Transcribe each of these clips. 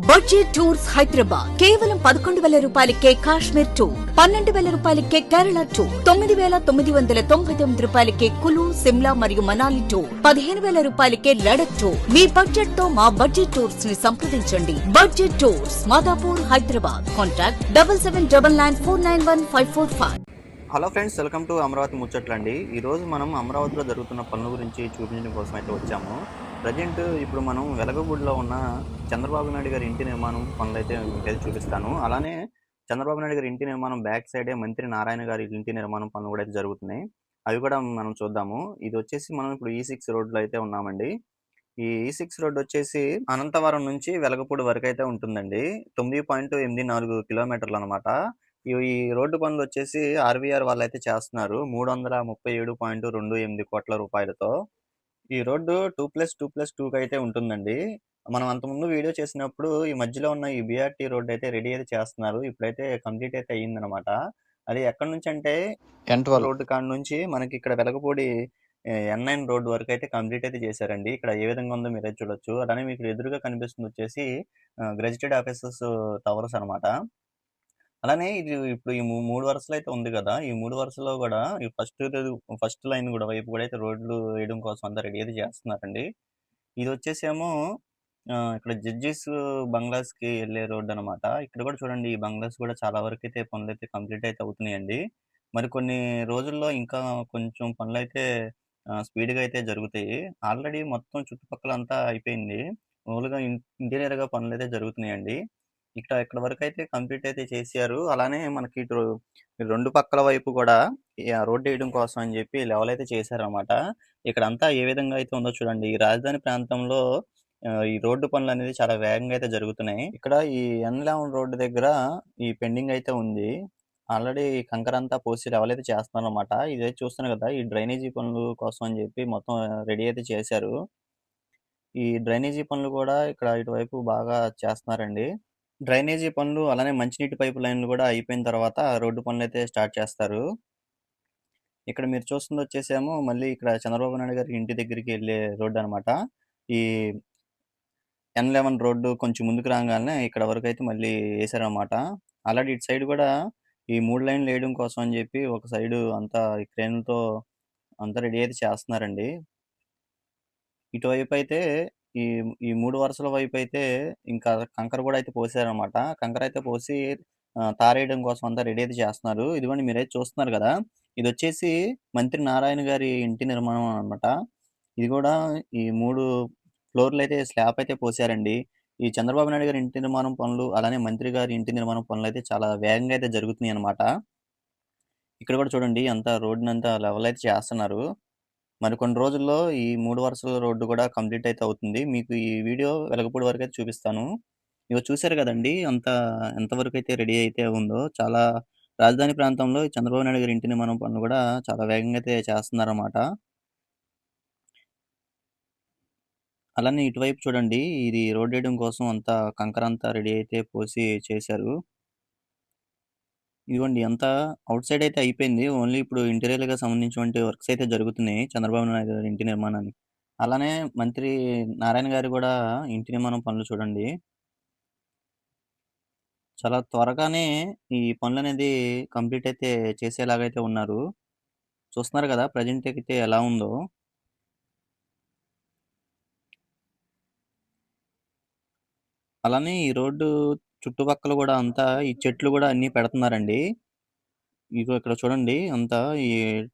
Budget tours Hyderabad కేవలం 11,000 రూపాయలకే Kashmir tour, 12,000 రూపాయలకే కేరళ టూర్, 9,999 రూపాయలకే కులు, సిమ్లా మరియు మనాలి టూర్, 15,000 రూపాయలకే లడక్ టూర్. మీ బడ్జెట్ తో మా బడ్జెట్ టూర్స్ ని సంప్రదించండి. Budget tours Madhapur Hyderabad. Contact 7799941545. Hello friends, welcome to Amaravati ముచ్చట్లండి. ఈరోజు మనం అమరావతిలో జరుగుతున్న పనుల గురించి చూపించడం కోసం అయితే వచ్చాము. ప్రజెంట్ ఇప్పుడు మనం వెలగపూడిలో ఉన్న చంద్రబాబు నాయుడు గారి ఇంటి నిర్మాణం పనులు అయితే మీకైతే చూపిస్తాను. అలానే చంద్రబాబు నాయుడు గారి ఇంటి నిర్మాణం బ్యాక్ సైడే మంత్రి నారాయణ గారి ఇంటి నిర్మాణం పనులు కూడా అయితే జరుగుతున్నాయి. అవి కూడా మనం చూద్దాము. ఇది వచ్చేసి మనం ఇప్పుడు E6 రోడ్లో అయితే ఉన్నామండి. ఈ E6 రోడ్ వచ్చేసి అనంతవరం నుంచి వెలగపూడి వరకు అయితే ఉంటుందండి. 9.84 కిలోమీటర్లు అనమాట. ఈ రోడ్డు పనులు వచ్చేసి ఆర్వీఆర్ వాళ్ళు అయితే చేస్తున్నారు 337.28 కోట్ల రూపాయలతో. ఈ రోడ్డు 2+2+2 అయితే ఉంటుందండి. మనం అంతకుముందు వీడియో చేసినప్పుడు ఈ మధ్యలో ఉన్న ఈ BRT రోడ్ అయితే రెడీ అయితే చేస్తున్నారు. ఇప్పుడైతే కంప్లీట్ అయితే అయ్యిందనమాట. అది ఎక్కడి నుంచి అంటే N12 రోడ్డు కాడ నుంచి మనకి ఇక్కడ వెలగపూడి N9 రోడ్డు వరకు అయితే కంప్లీట్ అయితే చేశారండి. ఇక్కడ ఏ విధంగా ఉందో మీరైతే చూడొచ్చు. అలానే మీకు ఎదురుగా కనిపిస్తుంది వచ్చేసి గెజిటెడ్ ఆఫీసర్స్ టవర్స్ అనమాట. అలానే ఇది ఇప్పుడు ఈ 3 వరుసలు అయితే ఉంది కదా, ఈ 3 వరుసలో కూడా ఈ ఫస్ట్ లైన్ కూడా వైపు కూడా అయితే రోడ్లు వేయడం కోసం అంతా రెడీ అయితే చేస్తున్నారండి. ఇది వచ్చేసేమో ఇక్కడ జడ్జెస్ బంగ్లాస్ కి వెళ్ళే రోడ్ అనమాట. ఇక్కడ కూడా చూడండి, ఈ బంగ్లాస్ కూడా చాలా వరకు అయితే పనులు అయితే కంప్లీట్ అయితే అవుతున్నాయండి. మరి కొన్ని రోజుల్లో ఇంకా కొంచెం పనులు అయితే స్పీడ్గా అయితే జరుగుతాయి. ఆల్రెడీ మొత్తం చుట్టుపక్కల అంతా అయిపోయింది. మామూలుగా ఇంటీరియర్ గా పనులు అయితే జరుగుతున్నాయండి. ఇక్కడ వరకు అయితే కంప్లీట్ అయితే చేశారు. అలానే మనకి ఇటు రెండు పక్కల వైపు కూడా రోడ్డు వేయడం కోసం అని చెప్పి లెవెల్ అయితే చేశారనమాట. ఇక్కడంతా ఏ విధంగా అయితే ఉందో చూడండి. ఈ రాజధాని ప్రాంతంలో ఈ రోడ్డు పనులు అనేది చాలా వేగంగా అయితే జరుగుతున్నాయి. ఇక్కడ ఈ N11 రోడ్డు దగ్గర ఈ పెండింగ్ అయితే ఉంది. ఆల్రెడీ కంకర అంతా పోసి లెవెల్ అయితే చేస్తున్నారు అనమాట. ఇదైతే చూస్తున్నారు కదా, ఈ డ్రైనేజీ పనులు కోసం అని చెప్పి మొత్తం రెడీ అయితే చేశారు. ఈ డ్రైనేజీ పనులు కూడా ఇక్కడ ఇటువైపు బాగా చేస్తున్నారండి. డ్రైనేజీ పనులు అలానే మంచినీటి పైపు లైన్లు కూడా అయిపోయిన తర్వాత రోడ్డు పనులు అయితే స్టార్ట్ చేస్తారు. ఇక్కడ మీరు చూస్తుంది వచ్చేసేమో మళ్ళీ ఇక్కడ చంద్రబాబు నాయుడు గారి ఇంటి దగ్గరికి వెళ్ళే రోడ్డు అనమాట. ఈ N11 రోడ్డు కొంచెం ముందుకు రాగానే ఇక్కడ వరకు అయితే మళ్ళీ వేసారనమాట. ఆల్రెడీ ఇటు సైడ్ కూడా ఈ 3 లైన్లు వేయడం కోసం అని చెప్పి ఒక సైడు అంతా ఈ క్రేన్లతో అంతా రెడీ అయితే చేస్తున్నారండి. ఇటువైపు అయితే ఈ ఈ 3 వరుసల వైపు అయితే ఇంకా కంకర కూడా అయితే పోసారనమాట. కంకర అయితే పోసి తారేయడం కోసం అంతా రెడీ అయితే చేస్తున్నారు. ఇదిగోండి మీరైతే చూస్తున్నారు కదా, ఇది వచ్చేసి మంత్రి నారాయణ గారి ఇంటి నిర్మాణం అనమాట. ఇది కూడా ఈ 3 ఫ్లోర్లు అయితే స్లాబ్ అయితే పోసారండి. ఈ చంద్రబాబు నాయుడు గారి ఇంటి నిర్మాణం పనులు అలానే మంత్రి గారి ఇంటి నిర్మాణం పనులు అయితే చాలా వేగంగా అయితే జరుగుతున్నాయి అనమాట. ఇక్కడ కూడా చూడండి, అంతా రోడ్డునంతా లెవెల్ అయితే చేస్తున్నారు. మరి కొన్ని రోజుల్లో ఈ 3 వరుసల రోడ్డు కూడా కంప్లీట్ అయితే అవుతుంది. మీకు ఈ వీడియో వెలగపూడి వరకు అయితే చూపిస్తాను. ఇగో చూశారు కదండి, ఎంతవరకు అయితే రెడీ అయితే ఉందో. చాలా రాజధాని ప్రాంతంలో ఈ చంద్రబాబు నాయుడు గారి ఇంటి నిర్మాణం పనులు కూడా చాలా వేగంగా అయితే చేస్తున్నారన్నమాట. అలానే ఇటువైపు చూడండి, ఇది రోడ్ వేయడం కోసం అంతా కంకర అంతా రెడీ అయితే పోసి చేశారు. ఇదిగోండి అంతా అవుట్ సైడ్ అయితే అయిపోయింది. ఓన్లీ ఇప్పుడు ఇంటీరియర్‌గా సంబంధించినటువంటి వర్క్స్ అయితే జరుగుతున్నాయి చంద్రబాబు నాయుడు గారి ఇంటి నిర్మాణానికి. అలానే మంత్రి నారాయణ గారు కూడా ఇంటి నిర్మాణం పనులు చూడండి. చాలా త్వరగానే ఈ పనులనేది కంప్లీట్ అయితే చేసేలాగా అయితే ఉన్నారు. చూస్తున్నారు కదా ప్రెజెంట్ అయితే ఎలా ఉందో. అలానే ఈ రోడ్డు చుట్టుపక్కల కూడా అంతా ఈ చెట్లు కూడా అన్నీ పెడుతున్నారండి. ఇగో ఇక్కడ చూడండి, అంతా ఈ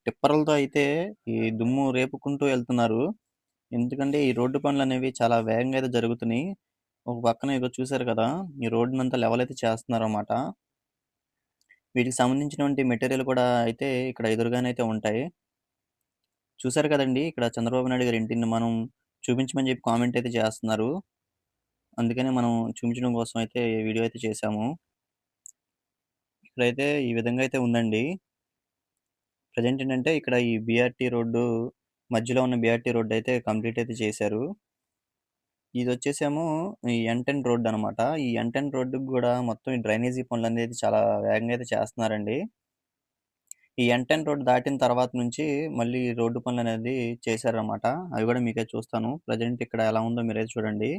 టిప్పర్లతో అయితే ఈ దుమ్ము రేపుకుంటూ వెళ్తున్నారు. ఎందుకంటే ఈ రోడ్డు పనులనేవి చాలా వేగంగా అయితే జరుగుతున్నాయి. ఒక పక్కన ఇగో చూశారు కదా, ఈ రోడ్డునంతా లెవెల్ అయితే చేస్తున్నారన్నమాట. వీటికి సంబంధించినటువంటి మెటీరియల్ కూడా అయితే ఇక్కడ ఎదురుగానే అయితే ఉంటాయి. చూశారు కదండీ, ఇక్కడ చంద్రబాబు నాయుడు గారి ఇంటిని మనం చూపించమని చెప్పి కామెంట్ అయితే చేస్తున్నారు. అందుకనే మనం చూపించడం కోసం అయితే వీడియో అయితే చేశాము. ఇక్కడైతే ఈ విధంగా అయితే ఉందండి. ప్రెజెంట్ ఏంటంటే ఇక్కడ ఈ BRT రోడ్డు మధ్యలో ఉన్న BRT రోడ్డు అయితే కంప్లీట్ అయితే చేశారు. ఇది వచ్చేసేమో ఈ N10 రోడ్డు అనమాట. ఈ N10 రోడ్డుకి కూడా మొత్తం ఈ డ్రైనేజీ పనులు అనేది చాలా వేగంగా అయితే చేస్తున్నారండి. ఈ N10 రోడ్డు దాటిన తర్వాత నుంచి మళ్ళీ రోడ్డు పనులు అనేది చేశారనమాట. అవి కూడా మీకైతే చూస్తాను. ప్రెజెంట్ ఇక్కడ ఎలా ఉందో మీరైతే చూడండి.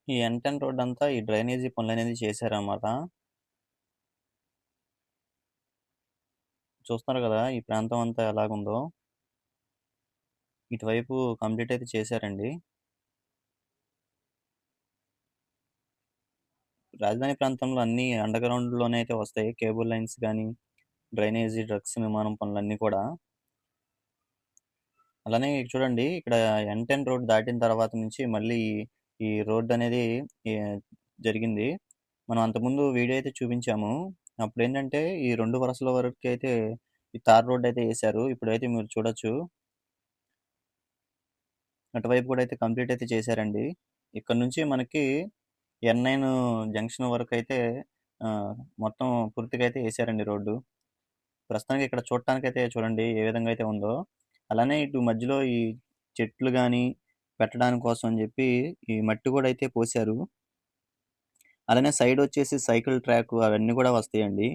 ఈ N10 రోడ్డంతా ఈ డ్రైనేజీ పనులనేది చేశారనమాట. చూస్తున్నారు గదా! ఈ ప్రాంతం అంతా ఎలాగుందో. ఇటువైపు కంప్లీట్ అయితే చేశారండి. రాజధాని ప్రాంతంలో అన్నీ అండర్‌గ్రౌండ్‌లోనే అయితే వస్తాయి. కేబుల్ లైన్స్ గానీ, డ్రైనేజీ, డ్రగ్స్ నిర్మాణం పనులన్నీ కూడా. అలానే చూడండి ఇక్కడ N10 రోడ్ దాటిన తర్వాత నుంచి మళ్ళీ ఈ రోడ్డనేది ఈ జరిగింది. మనం అంతకుముందు వీడియో అయితే చూపించాము. అప్పుడేంటంటే ఈ 2 వరుసల వరకైతే ఈ తార్ రోడ్డయితే ఏశారు. ఇప్పుడైతే మీరు చూడొచ్చు. అటువైపు కూడా అయితే కంప్లీట్ అయితే చేశారండి. ఇక్కడ నుంచి మనకి N9 జంక్షన్ వరకైతే ఆహ్, మొత్తం పూర్తిగా అయితే ఏశారండి రోడ్డు. ప్రస్తుతానికి ఇక్కడ చూడటానికైతే చూడండి ఏ విధంగా అయితే ఉందో. అలానే ఇటు మధ్యలో ఈ చెట్లు గాని పెట్టడానికి కోసం అని చెప్పి ఈ మట్టి కూడా అయితే పోశారు. అలానే సైడ్ వచ్చేసి సైకిల్ ట్రాక్ అవన్నీ కూడా వస్తాయండి.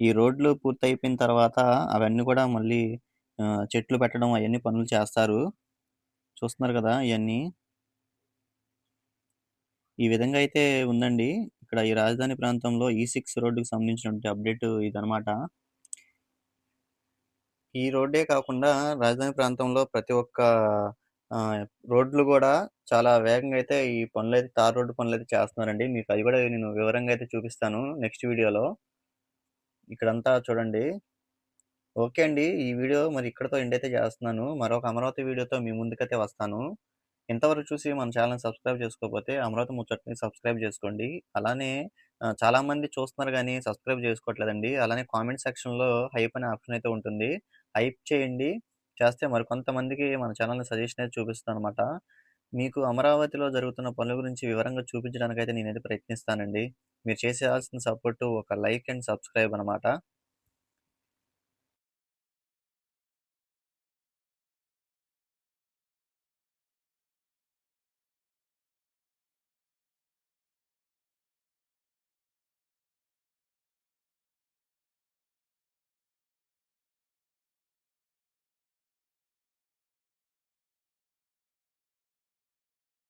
ఈ రోడ్లు పూర్తయిపోయిన తర్వాత అవన్నీ కూడా మళ్ళీ చెట్లు పెట్టడం అయన్నీ పనులు చేస్తారు. చూస్తున్నారు కదా ఇయన్నీ. ఈ విధంగా అయితే ఉందండి. ఇక్కడ ఈ రాజధాని ప్రాంతంలో E6 రోడ్డుకి సంబంధించినటువంటి అప్డేట్ ఇదనమాట. ఈ రోడ్డే కాకుండా రాజధాని ప్రాంతంలో ప్రతి ఒక్క ఆహ్, రోడ్లు గూడా చాలా వేగంగా అయితే ఈ పనులైతే తార్ రోడ్డు పనులైతే చేస్తున్నారండి. మీకు అది గూడా నేను వివరంగా అయితే చూపిస్తాను నెక్స్ట్ వీడియోలో. ఇక్కడంతా చూడండి. ఓకే అండి. ఈ వీడియో మరి ఇక్కడితో ఎండ్ అయితే చేస్తున్నాను. మరొక అమరావతి వీడియోతో మీ ముందుకైతే వస్తాను. ఇంతవరకు చూసి మన ఛానెల్‌ని సబ్స్క్రైబ్ చేసుకోకపోతే అమరావతి ముచ్చట్ని సబ్స్క్రైబ్ చేసుకోండి. అలానే చాలామంది చూస్తున్నారు గానీ సబ్స్క్రైబ్ చేసుకోవట్లేదండి. అలానే కామెంట్ సెక్షన్‌లో హైప్ అనే ఆప్షన్ అయితే ఉంటుంది. హైప్ చేయండి. చేస్తే మరికొంతమందికి మన ఛానెల్‌ని సజెషన్ అయితే చూపిస్తాననమాట. మీకు అమరావతిలో జరుగుతున్న పనుల గురించి వివరంగా చూపించడానికైతే నేనైతే ప్రయత్నిస్తానండి. మీరు చేసేయాల్సిన సపోర్టు ఒక లైక్ అండ్ సబ్స్క్రైబ్ అనమాట.